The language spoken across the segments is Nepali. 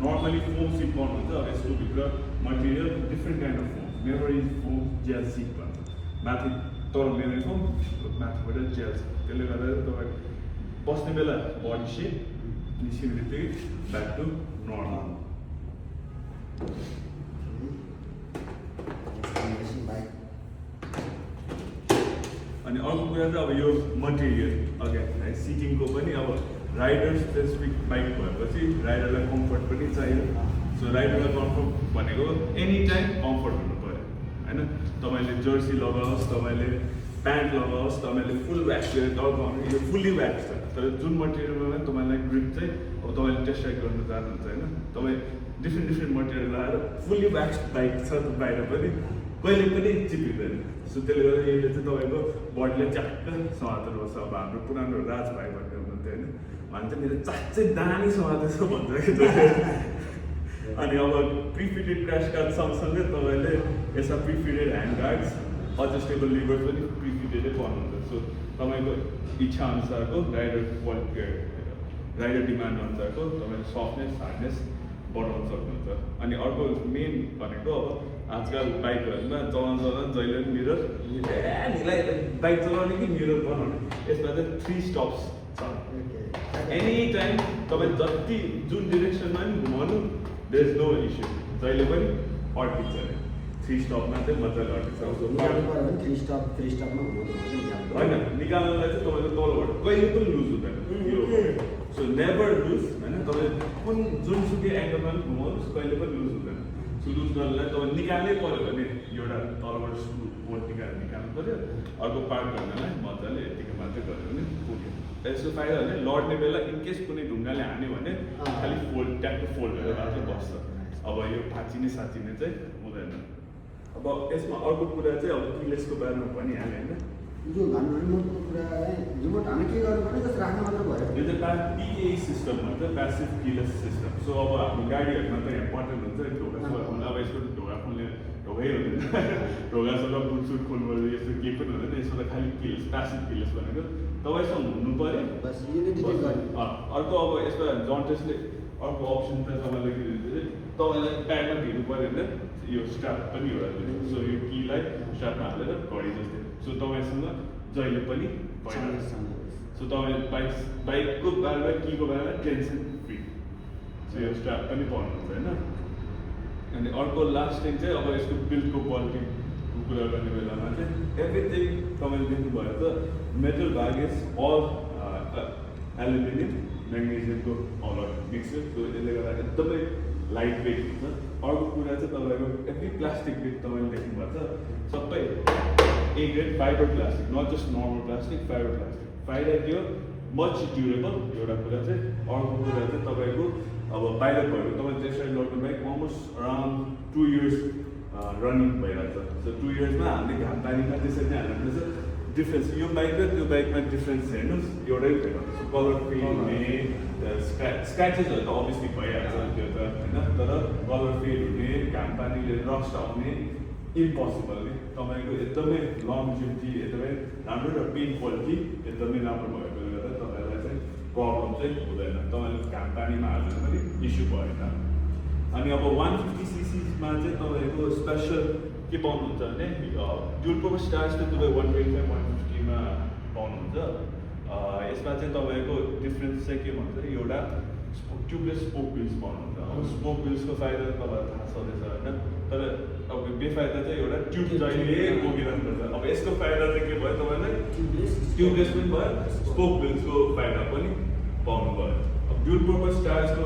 नर्मली फोम सिट पाउनुहुन्छ अब यसको भित्र material different kind of foam मेरो इज फोम जेल सिट भन्छ माथि तल मेरो फोम माथिबाट जेल सिट त्यसले गर्दा तपाईँ बस्ने बेला बडी सेप निस्किने बित्तिकै ब्याक टु नर्मल अनि अर्को कुरा चाहिँ अब यो मटेरियल अगाडि सिटिङको पनि अब राइडर स्पेसिफिक बाइक भएपछि राइडरलाई कम्फर्ट पनि चाहियो सो राइडरलाई कम्फर्ट भनेको एनी टाइम कम्फर्ट हुनु पऱ्यो होइन तपाईँले जर्सी लगाओस् तपाईँले प्यान्ट लगाओस् तपाईँले फुल व्याक्स लगाउनु यो फुल्ली व्याक्स छ तर जुन मटेरियलमा तपाईँलाई ग्रिप चाहिँ अब तपाईँले टेस्ट राइड गर्नु जानुहुन्छ होइन तपाईँ डिफ्रेन्ट मटेरियल लगाएर फुल्ली व्याक्स बाइक छ बाहिर पनि कहिले पनि चिप्लिँदैन सो त्यसले गर्दा यसले चाहिँ तपाईँको बडीले च्याक्क समातेर बस्छ अब हाम्रो पुरानो राज भाइ भन्ने हुनुहुन्थ्यो होइन भन्छ मेरो चाँच्चै दानी समातेछ भन्छ कि अनि अब प्रिफिटेड क्रास गार्ड सँगसँगै तपाईँले यसमा प्रिफिटेड ह्यान्ड गार्ड्स एडजस्टेबल लिभर पनि प्रिफिटेडै पाउनुहुन्छ सो तपाईँको इच्छा अनुसारको राइडर डिमान्ड अनुसारको तपाईँले सफ्टनेस हार्डनेस बढाउन सक्नुहुन्छ अनि अर्को मेन भनेको अब आजकल बाइकहरूमा चलाउन जहिले पनि मिरर बाइक चलाउने कि मिरर बनाउने यसमा चाहिँ 3 स्टप्स छ एनी टाइम तपाईँ जति जुन डिरेक्सनमा पनि घुमाउनु देयर इज नो इस्यु जहिले पनि अड्किन्छ अरे 3 स्टपमा चाहिँ मजाले अड्किन्छ होइन निकाल्नलाई चाहिँ तपाईँको तलबाट कहिले पनि लुज हुँदैन यो सो नेभर लुज होइन तपाईँ कुन जुनसुकै एङ्गलमा पनि घुमाउनुहोस् कहिले पनि लुज हुँदैन सो लुज गर्नलाई तपाईँ निकाल्नै पऱ्यो भने एउटा तलबाट बोर्ड निकाल्नु पऱ्यो अर्को पार्ट गर्नलाई मजाले यतिको मात्रै गऱ्यो भने पुग्यो यसको फाइदा भने लड्ने बेला इनकेस कुनै ढुङ्गाले हान्यो भने खालि ट्याक्क फोल्ड गरेर मात्रै बस्छ अब यो फाँचिने साँचिने चाहिँ हुँदैन अब यसमा अर्को कुरा चाहिँ अब किलेसको बारेमा भनिहालेँ होइन जो रिमोटको कुरा रिमोट हामी के गर्नु पर्ने जस्तो राख्नु मात्र भयो यो चाहिँ पिए सिस्टम भन्छ प्यासिभ किलेस सिस्टम सो अब हाम्रो गाडीहरूमा त यहाँ बटन हुन्छ ढोका अब यसको ढोका खोल्ने ढोकै हुँदैन ढोकासँग बुटसुट खोल्नु पर्यो यस्तो केही पनि हुँदैन यसमा त खालि किलेस प्यासिभ किलेस भनेको तपाईँसँग हुनु पऱ्यो बस युनिटी गर्ने अर्को अब यसमा जन्टेसले अर्को अप्सन त तपाईँलाई के दिन्छ चाहिँ तपाईँलाई प्याडमा ढिनु पऱ्यो भने यो स्ट्राप पनि एउटा दिन्छ सो यो कीलाई स्ट्रापमा हालेर घडी जस्तै सो तपाईँसँग जहिले पनि भइरहन्छ सो तपाईँ बाइकको बारेमा कीको बारेमा टेन्सन फ्री सो यो स्ट्राप पनि पाउनुहुन्छ होइन अनि अर्को लास्ट थिङ चाहिँ अब यसको बिल्डको क्वालिटीको कुरा गर्ने बेलामा चाहिँ एभ्रिथिङ तपाईँले देख्नुभयो त मेटल भागेस अल एल्युमिनियम म्याग्नेसियमको अलग मिक्सर सो यसले गर्दा एकदमै लाइट वेट हुन्छ अर्को कुरा चाहिँ तपाईँको एभ्री प्लास्टिक बेग तपाईँले देख्नुभएको छ सबै A grade fibre plastic not just normal plastic fibre plastic फाइदा के हो मच ड्युरेबल एउटा कुरा चाहिँ अर्को कुरा चाहिँ तपाईँको अब बाहिर भयो तपाईँ त्यसरी लड्नु bike almost around 2 years running भइरहेको छ सो 2 yearsमा हामीले घाम पानीमा त्यसरी नै हाल्नुपर्छ डिफ्रेन्स यो बाइक र त्यो बाइकमा डिफ्रेन्स हेर्नुहोस् एउटै भइरहेको छ कलर फेड हुने स्क्र्याचेसहरू त अभियसली भइहाल्छ त्यो त होइन तर कलर फेड हुने घाम पानीले रस्ट आउने इम्पोसिबल नि तपाईँको एकदमै लङजिभिटी एकदमै राम्रो र पेन क्वालिटी एकदमै राम्रो भएकोले गर्दा तपाईँलाई चाहिँ प्रब्लम चाहिँ हुँदैन तपाईँले घाम पानीमा हाल्नु पनि इस्यु भएन अनि अब 150cc-मा चाहिँ तपाईँको स्पेसल के पाउनुहुन्छ भने ड्युल पर्पस टायर्स चाहिँ तपाईँ 125 150-मा पाउनुहुन्छ यसमा चाहिँ तपाईँको डिफ्रेन्स चाहिँ के भन्छ एउटा ट्युबलेस स्पोक व्हिल्स पाउनुहुन्छ अब स्पोक व्हिल्सको फाइदा तपाईँलाई थाहा छँदैछ होइन तर अब बेफाइदा चाहिँ एउटा ट्युब जहिले बोकिरहनुपर्छ अब यसको फाइदा चाहिँ के भयो तपाईँलाई ट्युबलेस पनि भयो स्पोक व्हिल्सको फाइदा पनि पाउनु भयो अब ड्युल पर्पस टायर्सको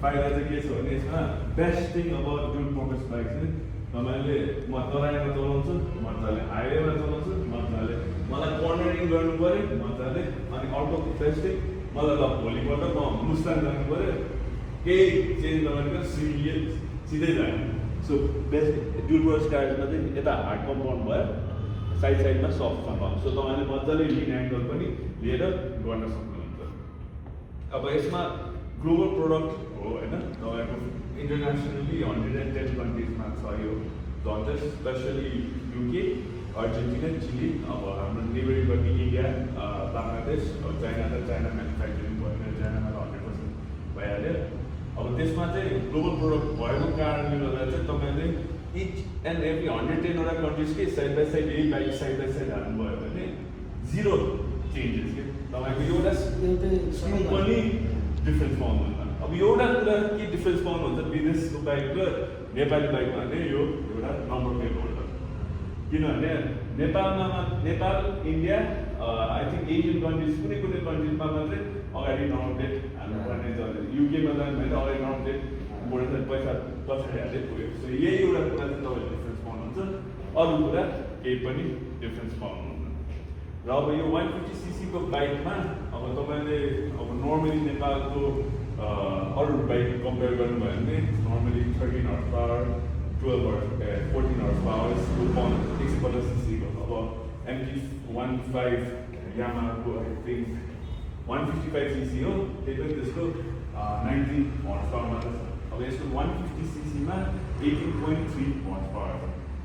फाइदा चाहिँ के छ भने यसमा बेस्ट थिङ अब ड्युल पर्पस बाइक चाहिँ तपाईँले म तराईमा चलाउँछु मजाले हाइवेमा चलाउँछु मजाले मलाई कर्नरिङ गर्नु पऱ्यो मजाले अनि अर्को बेस्ट थिङ मलाई ल भोलिपल्ट म मुस्ताङ जानु पऱ्यो केही चेन्ज नगरेको सिधै जाने सो बेस्ट ड्युल पर्पस टायर्समा चाहिँ यता हार्ड कम्पाउन्ड भयो साइडमा सफ्ट कम्पाउन्ड सो तपाईँले मजाले लिन एङ्गल पनि लिएर गर्न सक्नुहुन्छ अब यसमा ग्लोबल प्रोडक्ट हो होइन तपाईँको इन्टरनेसनली 110 कन्ट्रिजमा छ यो जन्टेस स्पेसली युके अर्जेन्टिना चिली अब हाम्रो neighbouring country India Bangladesh China त चाइना म्यानुफ्याक्चरिङ भयो चाइनामा त 100% भइहाल्यो अब त्यसमा चाहिँ ग्लोबल प्रोडक्ट भएको कारणले गर्दा चाहिँ तपाईँले इच एन्ड एभ्री 110वटा कन्ट्रिजकै साइड बाई साइड यही बाइक साइड बाई साइड हाल्नुभयो भने 0 चेन्जेस के तपाईँको एउटा स्क्रू पनि डिफ्रेन्स पाउनुहुन्छ। अब एउटा कुरा के डिफ्रेन्स पाउनुहुन्छ विदेशको बाइक र नेपाली बाइकमा भने यो एउटा नम्बर प्लेट होल्डर, किनभने Nepal India I think Asian countries कुनै कन्ट्रिजमा मात्रै अगाडि नम्बर प्लेट हाल्नुपर्ने छ। युकेमा जानु भने अगाडि नम्बर प्लेट मोडल पैसा पछाडि हाल्दै पुग्यो। सो यही एउटा कुरा चाहिँ तपाईँले डिफ्रेन्स पाउनुहुन्छ, अरू कुरा केही पनि डिफ्रेन्स पाउनुहुन्न। र अब यो 150cc को बाइकमा अब तपाईँले अब नर्मली नेपालको अरू बाइक कम्पेयर गर्नुभयो भने normally 13 horsepower 14 horsepower यस्तो पाउनुहुन्छ 150cc को। अब MT-15 यामाहाको आई थिङ्क 155cc हो, त्यही पनि त्यसको 90 हर्स पावर मात्र छ। अब यसको 150cc मा 18.3 हर्स पावर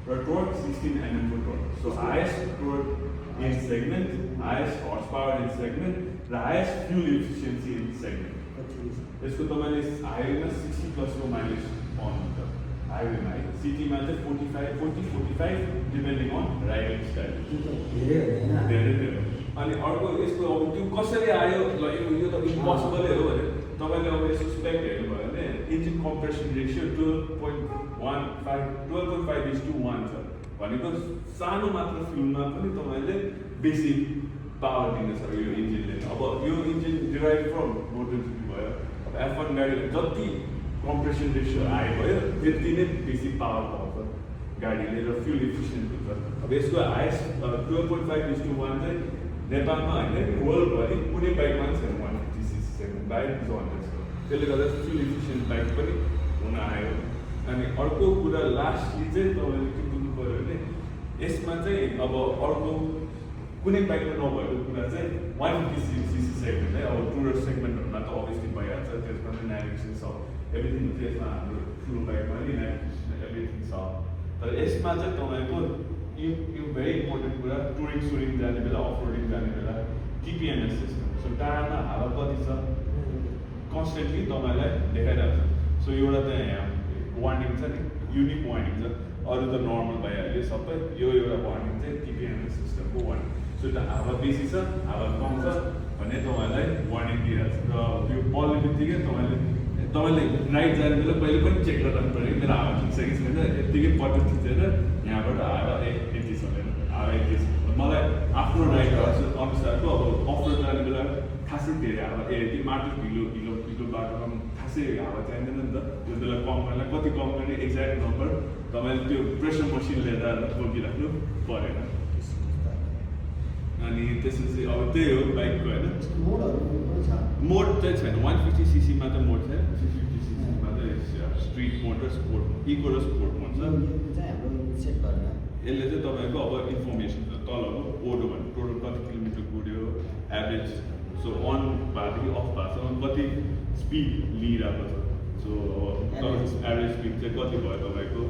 र टोर्क 16 Nm को torque. So highest torque in segment, highest horse power in segment र highest fuel efficiency in segment. यसको तपाईँले हाइवेमा 60+ को माइलेज पाउनुहुन्छ हाइवेमा है। सिटीमा चाहिँ 40-45 डिपेन्डिङ अन राइडिङ स्टाइल। धेरै। अनि अर्को यसको अब त्यो कसरी आयो ल यो त इम्पोसिबलै हो भने तपाईँले अब यसको स्पेक हेर्नुभयो भने इन्जिन कम्प्रेसन रेसियो 12.5:1 छ भनेको सानो मात्र फ्युलमा पनि तपाईँले बेसी पावर दिनेछ यो इन्जिनले। अब यो इन्जिन डिराइभ फ्रम मोटर भयो। अब F1 गाडीले जति कम्प्रेसन रेसियो आयो भयो त्यति नै बेसी पावर पाउँछ गाडीले र फ्युल इफिसियन्ट हुन्छ। अब यसको हाइएस्ट 12.5:1 चाहिँ नेपालमा होइन वर्ल्डभरि कुनै बाइकमा छैन 150cc सेगमेन्ट बाइक झन्। त्यसले गर्दा फ्युल इफिसियन्ट बाइक पनि हुन आयो। अनि अर्को कुरा लास्टली चाहिँ तपाईँले के बुझ्नु पऱ्यो भने यसमा चाहिँ अब अर्को कुनै बाइकमा नभएको कुरा चाहिँ 150cc सेगमेन्ट है। अब टुरर सेगमेन्टहरूमा त अभियसली भइहाल्छ, त्यसमा चाहिँ नेभिगेसन छ, एभ्रिथिङ हुन्छ। यसमा हाम्रो ठुलो बाइकमा नि नेभिगेसन एभ्रिथिङ छ। तर यसमा चाहिँ तपाईँको यो भेरी इम्पोर्टेन्ट कुरा टुरिङ सुरिङ जाने बेला अफ रोडिङ जाने बेला TPMS सिस्टम। सो टाढामा हावा कति छ कन्सटेन्टली तपाईँलाई देखाइरहेको छ। सो एउटा चाहिँ यहाँ वार्निङ छ नि, युनिक वार्निङ छ, अरू त नर्मल भइहाल्यो सबै। यो एउटा वार्निङ चाहिँ TPMS सिस्टमको वार्निङ। सो त्यो हावा बेसी छ हावा कम छ भने तपाईँलाई वार्निङ दिइरहेको छ। र यो बल्ने बित्तिकै तपाईँले राइड जाने बेला पहिले पनि चेक गर्नु पऱ्यो मेरो हावा ठिक छ कि छैन। यत्तिकै पट्टो थिचेर यहाँबाट हावा यति छैन, हावा यति छ। मलाई आफ्नो राइड अनुसारको अब अफ रोड जाने बेला खासै धेरै हावा यति माटो ढिलो बाटोमा खासै हावा चाहिँदैन नि त। त्यो बेला कम गर्नलाई कति कम गर्ने एक्ज्याक्ट नम्बर तपाईँले त्यो प्रेसर मसिन लिएर बोकिराख्नु परेन। अनि त्यसपछि अब त्यही हो बाइकको होइन मोड चाहिँ छैन 150cc मा त मोड छैन। 250cc मा चाहिँ स्ट्रिट मोड र स्पोर्ट इको र स्पोर्ट मोड छ। यसले चाहिँ तपाईँको अब इन्फर्मेसन छ तलको ओडो भन्ने टोटल कति किलोमिटर कुद्यो एभरेज, सो अन भएको कि अफ भएको छ, कति स्पिड लिइरहेको छ। सो एभरेज स्पिड चाहिँ कति भयो तपाईँको,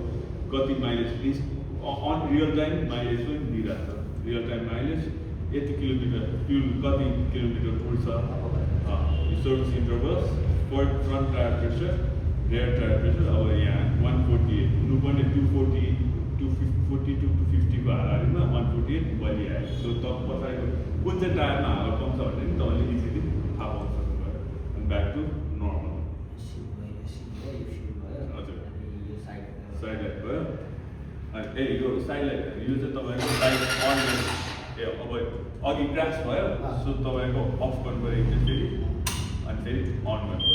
कति mileage on real time mileage पनि दिइरहेको छ। रियल टाइम माइलेज यति किलोमिटर फ्युल कति किलोमिटर कुद्छ, service intervals, front tyre pressure, rear tyre pressure. अब यहाँ 148 हुनुपर्ने 240 250 to 250 को हाराहारीमा 148 बलिआयो। सो तब पछाडिको कुन चाहिँ टायरमा हावा कम छ भने पनि तपाईँले इजिली थाहा पाउन सक्नुभयो। Back to normal. हजुर साइड लाइट भयो। अनि यो साइड लाइट यो चाहिँ तपाईँको बाइक अन अब अघि क्रास भयो, सो तपाईँको अफ गर्नु पऱ्यो एकचोटि अनि फेरि अन गर्नु पऱ्यो।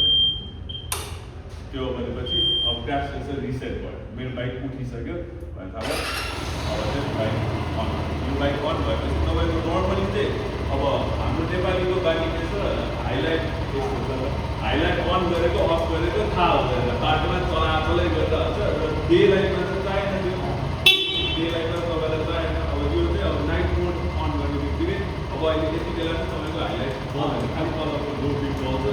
त्यो भनेपछि अब क्रास यसो रिसेट भयो, मेरो बाइक उठिसक्यो भने थाहा भयो। अब चाहिँ बाइक अन, यो बाइक अन भएपछि तपाईँको नर्मली चाहिँ अब हाम्रो नेपालीको बानी के छ हाइलाइट हाइलाइट अन गरेको अफ गरेको थाहा हुँदैन, बाटोमा चलाचलै गर्दा हुन्छ। र डे लाइटमा चाहिँ चाहिएन, त्यो डे लाइटमा तपाईँलाई चाहिएन। अब यो चाहिँ अब नाइट मोड अन गर्ने बित्तिकै अब अहिले यति बेला चाहिँ तपाईँको हाइलाइट बल्ब खालि कलरको लो बिट बल्ब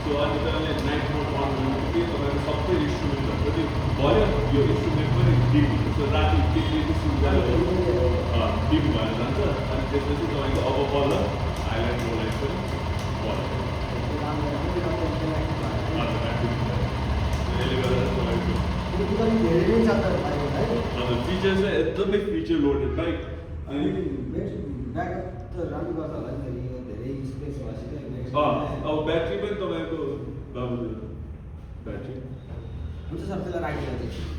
सो अनि तपाईँले नाइट मोड अन गर्ने बित्तिकै तपाईँको सबै इन्स्ट्रुमेन्टहरू पनि भयो, यो इन्स्ट्रुमेन्ट पनि डिम हुन्छ। सो राति त्यति सुविधा डिम भएर जान्छ। अनि त्यसपछि तपाईँको अब बल्ल हाइलाइट लो लाइट पनि भयो। हजुर यसले गर्दा तपाईँको एकदम धेरै नै छ त बाइक है हजुर फिचर चाहिँ एकदमै फिचर लोडेड बाइक अनि ब्याकअप त राम्रो गर्छ होला नि फेरि यो धेरै स्पेस भएपछि त अब ब्याट्री पनि तपाईँको राम्रो ब्याट्री हुन्छ सर त्यसलाई राखिदिनु